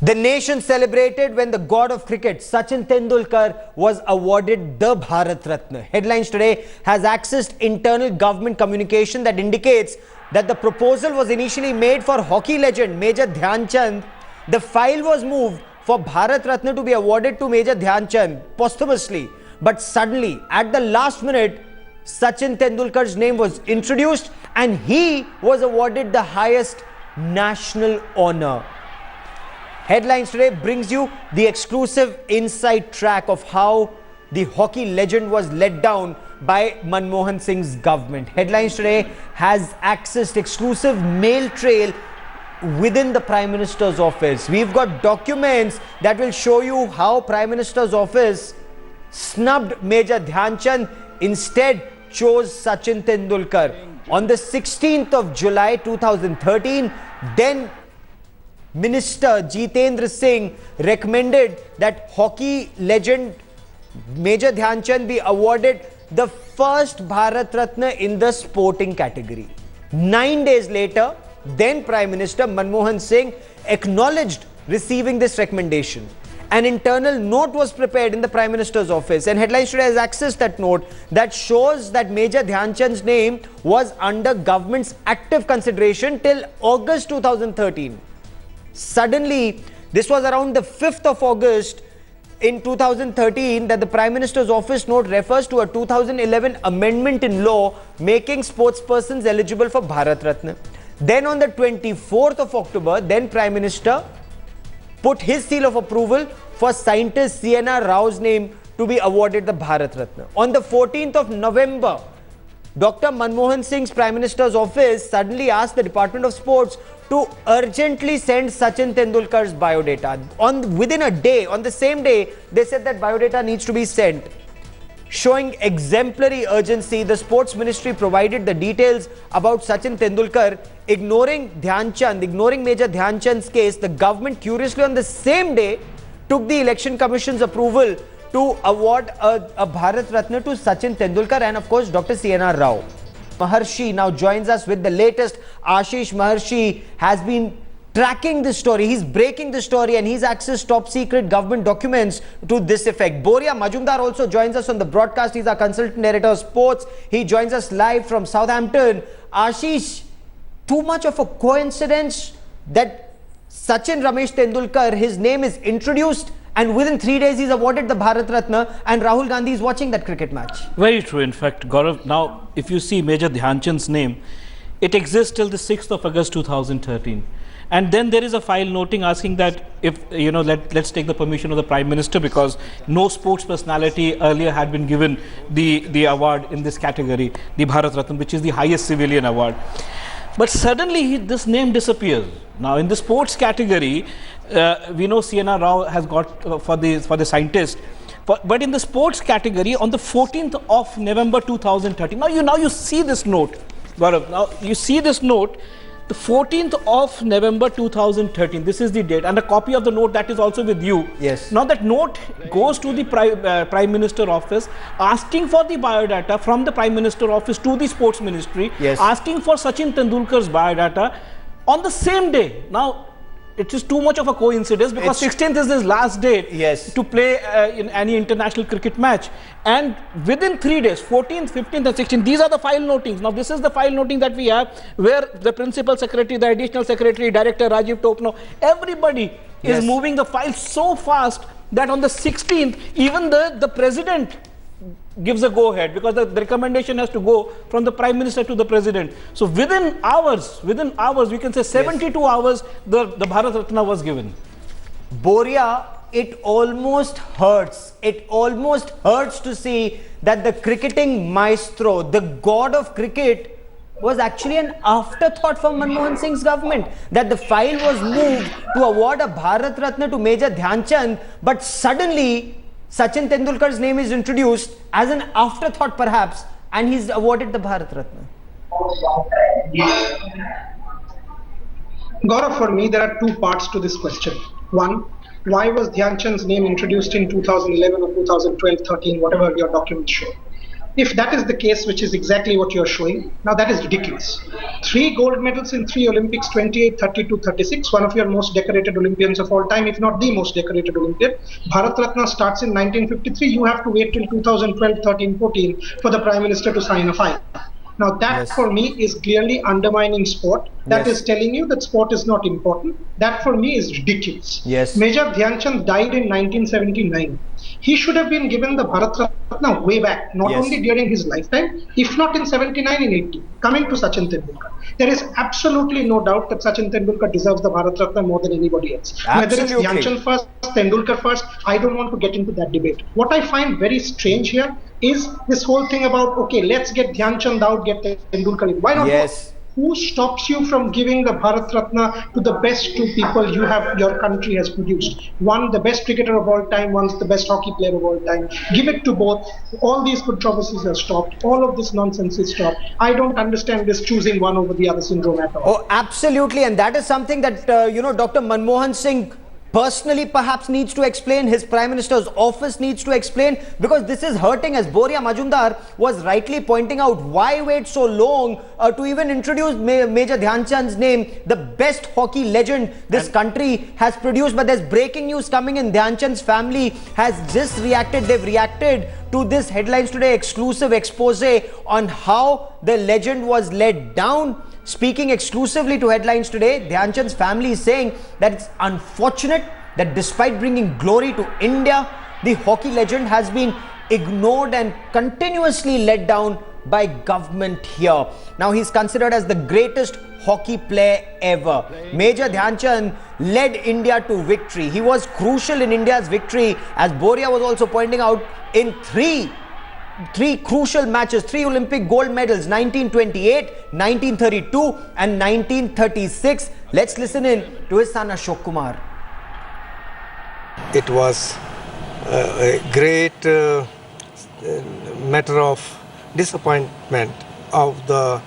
The nation celebrated when the god of cricket, Sachin Tedulkar, was awarded the Bharat Ratna. Headlines today has accessed internal government communication that indicates that the proposal was initially made for hockey legend Major Dhyanchand. The file was moved for Bharat Ratna to be awarded to Major Dhyanchand posthumously. But suddenly, at the last minute, Sachin Tedulkar's name was introduced and he was awarded the highest national honor. Headlines today brings you the exclusive inside track of how the hockey legend was let down by Manmohan Singh's government. Headlines today has accessed exclusive mail trail within the Prime Minister's office. We've got documents that will show you how Prime Minister's office snubbed Major Dhyanchand, instead chose Sachin Tedulkar. On the 16th of July 2013, then Minister Jitendra Singh recommended that hockey legend Major Dhyanchand be awarded the first Bharat Ratna in the sporting category. 9 days later, then Prime Minister Manmohan Singh acknowledged receiving this recommendation. An internal note was prepared in the Prime Minister's office, and Headlines Today has accessed that note that shows that Major Dhyanchand's name was under government's active consideration till August 2013. Suddenly, this was around the 5th of August in 2013 that the Prime Minister's office note refers to a 2011 amendment in law making sportspersons eligible for Bharat Ratna. Then on the 24th of October, then Prime Minister put his seal of approval for scientist C.N.R. Rao's name to be awarded the Bharat Ratna. On the 14th of November, Dr. Manmohan Singh's Prime Minister's office suddenly asked the Department of Sports to urgently send Sachin Tedulkar's biodata. Within a day, on the same day, they said that biodata needs to be sent. Showing exemplary urgency, the Sports Ministry provided the details about Sachin Tedulkar. Ignoring Major Dhyanchand's case, the government curiously on the same day took the Election Commission's approval to award a Bharat Ratna to Sachin Tedulkar and of course Dr. C.N.R. Rao. Maharshi now joins us with the latest. Ashish Maharshi has been tracking this story. He's breaking the story and he's accessed top secret government documents to this effect. Boria Majumdar also joins us on the broadcast. He's our consultant editor of sports. He joins us live from Southampton. Ashish, too much of a coincidence that Sachin Ramesh Tendulkar, his name is introduced and within 3 days he's awarded the Bharat Ratna and Rahul Gandhi is watching that cricket match. Very true. In fact, Gaurav, now if you see Major Dhyanchand's name, it exists till the 6th of August 2013. And then there is a file noting asking that if, let's take the permission of the Prime Minister because no sports personality earlier had been given the award in this category, the Bharat Ratna, which is the highest civilian award. But suddenly this name disappears. Now in the sports category, we know C.N.R. Rao has got for the scientist. But in the sports category, on the 14th of November 2013, now you see this note, Gaurav, now you see this note, the 14th of November 2013, this is the date, and a copy of the note that is also with you. Yes. Now that note goes to the Prime Minister office, asking for the biodata from the Prime Minister office to the Sports Ministry, yes, asking for Sachin Tendulkar's biodata on the same day. Now, it is too much of a coincidence because 16th is his last date, yes, to play in any international cricket match. And within 3 days, 14th, 15th and 16th, these are the file notings. Now this is the file noting that we have where the Principal Secretary, the Additional Secretary, Director Rajiv Topno, everybody is moving the file so fast that on the 16th, even the President gives a go-ahead because the recommendation has to go from the Prime Minister to the President. So within hours, we can say 72 hours, the Bharat Ratna was given. Boria, it almost hurts. It almost hurts to see that the cricketing maestro, the god of cricket, was actually an afterthought for Manmohan Singh's government. That the file was moved to award a Bharat Ratna to Major Dhyanchand, but suddenly Sachin Tendulkar's name is introduced as an afterthought perhaps, and he's awarded the Bharat Ratna. Gaurav, for me, there are two parts to this question. One, why was Dhyanchand's name introduced in 2011 or 2012, 13, whatever your documents show? If that is the case, which is exactly what you're showing, now that is ridiculous. 3 gold medals in 3 Olympics, 28, 32, 36. One of your most decorated Olympians of all time, if not the most decorated Olympian. Bharat Ratna starts in 1953. You have to wait till 2012, 13, 14 for the Prime Minister to sign a file. Now that Yes. for me is clearly undermining sport. That Yes. is telling you that sport is not important. That for me is ridiculous. Yes. Major Dhyanchand died in 1979. He should have been given the Bharat Ratna way back, not Yes. only during his lifetime, if not in 79, in 80. Coming to Sachin Tedulkar, there is absolutely no doubt that Sachin Tedulkar deserves the Bharat Ratna more than anybody else. Whether it's Absolutely. Dhyanchand first, Tendulkar first, I don't want to get into that debate. What I find very strange here is this whole thing about, okay, let's get Dhyanchand out, get Tendulkar in. Why not? Yes. Who stops you from giving the Bharat Ratna to the best two people your country has produced? One, the best cricketer of all time, one's the best hockey player of all time. Give it to both. All these controversies are stopped. All of this nonsense is stopped. I don't understand this choosing one over the other syndrome at all. Oh, absolutely. And that is something that, Dr. Manmohan Singh personally perhaps needs to explain, his Prime Minister's office needs to explain, because this is hurting, as Boria Majumdar was rightly pointing out. Why wait so long to even introduce Major Dhyanchand's name, the best hockey legend this country has produced? But there's breaking news coming in. Dhyanchand's family has just reacted. They've reacted to this Headlines Today exclusive expose on how the legend was let down. Speaking exclusively to Headlines Today, Dhyanchand's family is saying that it's unfortunate that despite bringing glory to India, the hockey legend has been ignored and continuously let down by government here. Now he's considered as the greatest hockey player ever. Major Dhyanchand led India to victory. He was crucial in India's victory, as Boria was also pointing out, in three crucial matches, 3 Olympic gold medals, 1928, 1932 and 1936. Let's listen in to his son Ashok Kumar. It was a great matter of disappointment of the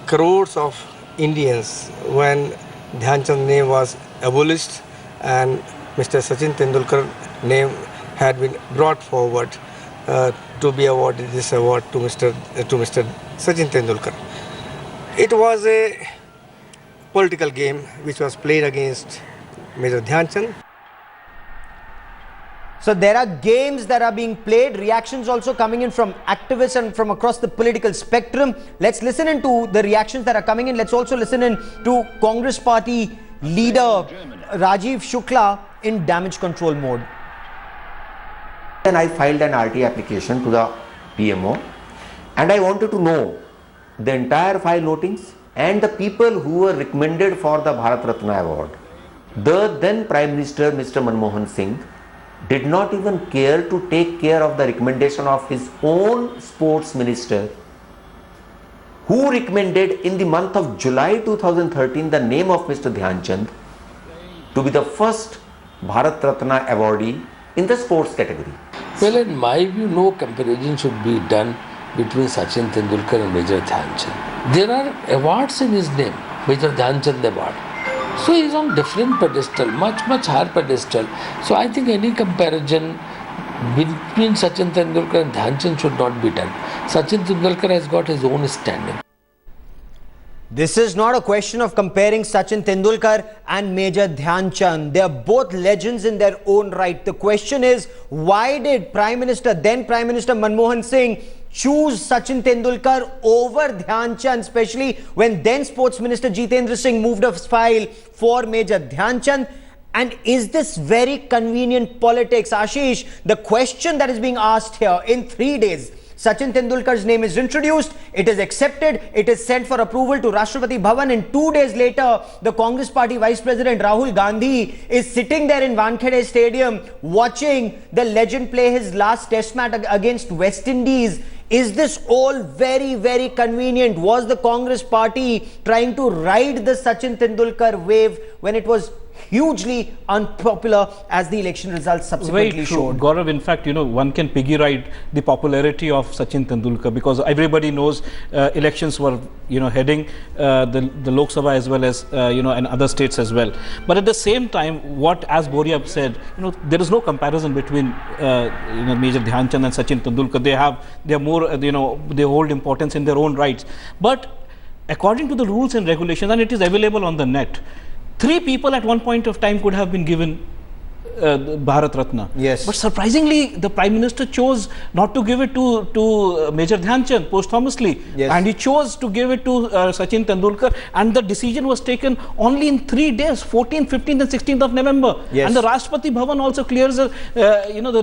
crores of Indians when Dhyanchand's name was abolished and Mr. Sachin Tendulkar name had been brought forward to be awarded this award to Mr. Sachin Tendulkar. It was a political game which was played against Major Dhyanchand. So there are games that are being played, reactions also coming in from activists and from across the political spectrum. Let's listen in to the reactions that are coming in. Let's also listen in to Congress Party leader Rajiv Shukla in damage control mode. And I filed an RT application to the PMO, and I wanted to know the entire file notings and the people who were recommended for the Bharat Ratna award. The then Prime Minister Mr. Manmohan Singh did not even care to take care of the recommendation of his own sports minister, who recommended in the month of July 2013 the name of Mr. Dhyanchand to be the first Bharat Ratna awardee in the sports category. Well, in my view, no comparison should be done between Sachin Tendulkar and Major Dhyanchand. There are awards in his name, Major Dhyanchand Award. So he is on different pedestal, much higher pedestal. So I think any comparison between Sachin Tendulkar and Dhyanchand should not be done. Sachin Tendulkar has got his own standing. This is not a question of comparing Sachin Tendulkar and Major Dhyanchand. They are both legends in their own right. The question is, why did then Prime Minister Manmohan Singh choose Sachin Tendulkar over Dhyanchand, especially when then Sports Minister Jitendra Singh moved a file for Major Dhyanchand? And is this very convenient politics? Ashish, the question that is being asked here, in 3 days, Sachin Tendulkar's name is introduced, it is accepted, it is sent for approval to Rashtrapati Bhavan, and 2 days later, the Congress Party Vice President Rahul Gandhi is sitting there in Wankhede Stadium watching the legend play his last test match against West Indies. Is this all very, very convenient? Was the Congress Party trying to ride the Sachin Tendulkar wave when it was hugely unpopular, as the election results subsequently Very true, showed. Gaurav. In fact, one can piggy ride the popularity of Sachin Tendulkar, because everybody knows elections were, heading the Lok Sabha as well as, and other states as well. But at the same time, as Boria said, there is no comparison between, Major Dhyanchand and Sachin Tendulkar. They are more, they hold importance in their own rights. But according to the rules and regulations, and it is available on the net, 3 people at one point of time could have been given Bharat Ratna. Yes. But surprisingly, the Prime Minister chose not to give it to Major Dhyanchand posthumously. Yes. And he chose to give it to Sachin Tendulkar, and the decision was taken only in 3 days, 14th, 15th and 16th of November. Yes. And the Rashtrapati Bhavan also clears the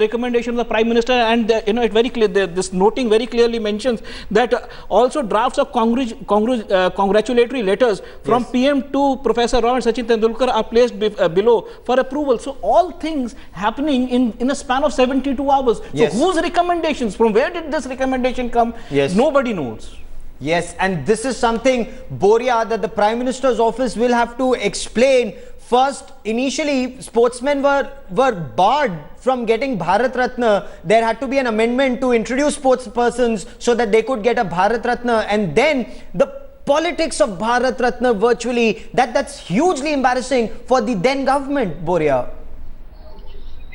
recommendation of the Prime Minister, and it very clear, this noting very clearly mentions that also drafts of congratulatory letters from Yes. PM to Professor Rao and Sachin Tendulkar are placed below for approval. So all things happening in a span of 72 hours. Yes. So whose recommendations, from where did this recommendation come? Yes. Nobody knows. Yes, and this is something, Boria, that the Prime Minister's office will have to explain. First, initially, sportsmen were barred from getting Bharat Ratna. There had to be an amendment to introduce sports persons so that they could get a Bharat Ratna, and then the politics of Bharat Ratna virtually, that's hugely embarrassing for the then government, Boria.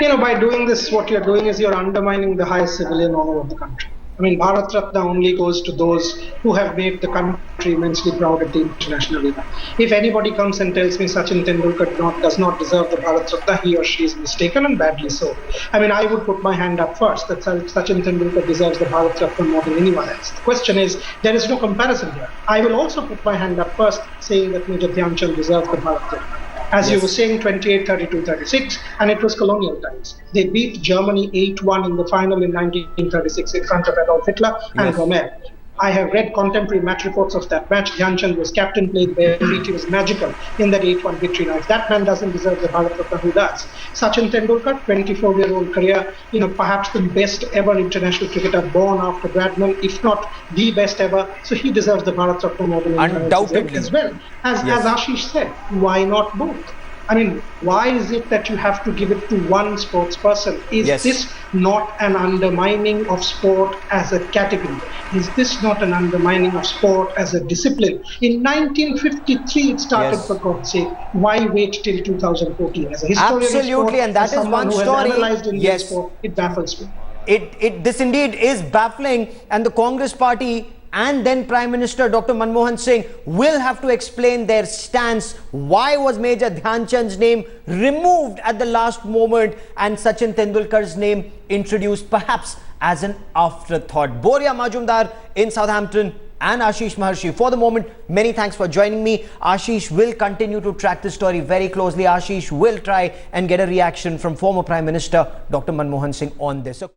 By doing this, what you're doing is you're undermining the highest civilian honor of the country. I mean, Bharat Ratna only goes to those who have made the country immensely proud at the international arena. If anybody comes and tells me Sachin Tendulkar does not deserve the Bharat Ratna, he or she is mistaken, and badly so. I mean, I would put my hand up first that Sachin Tendulkar deserves the Bharat Ratna more than anyone else. The question is, there is no comparison here. I will also put my hand up first saying that Major Dhyanchand deserves the Bharat Ratna. As you were saying, 28, 32, 36, and it was colonial times. They beat Germany 8-1 in the final in 1936 in front of Adolf Hitler and Rommel. I have read contemporary match reports of that match. Dhyanchand was captain, played bare feet. He was magical in that 8-1 victory. Now, if that man doesn't deserve the Bharat Ratna, who does? Sachin Tendulkar, 24-year-old career, perhaps the best ever international cricketer born after Bradman, if not the best ever. So he deserves the Bharat Ratna more than anyone else as well. As Ashish said, why not both? I mean, why is it that you have to give it to one sports person? Is this not an undermining of sport as a category? Is this not an undermining of sport as a discipline? In 1953, it started, for God's sake. Why wait till 2014? As a historian of sport, and that is one story. Analyzed Indian sport, it baffles me. This indeed is baffling, and the Congress party and then Prime Minister Dr. Manmohan Singh will have to explain their stance. Why was Major Dhyanchand's name removed at the last moment and Sachin Tendulkar's name introduced perhaps as an afterthought? Boria Majumdar in Southampton and Ashish Maharshi. For the moment, many thanks for joining me. Ashish will continue to track this story very closely. Ashish will try and get a reaction from former Prime Minister Dr. Manmohan Singh on this.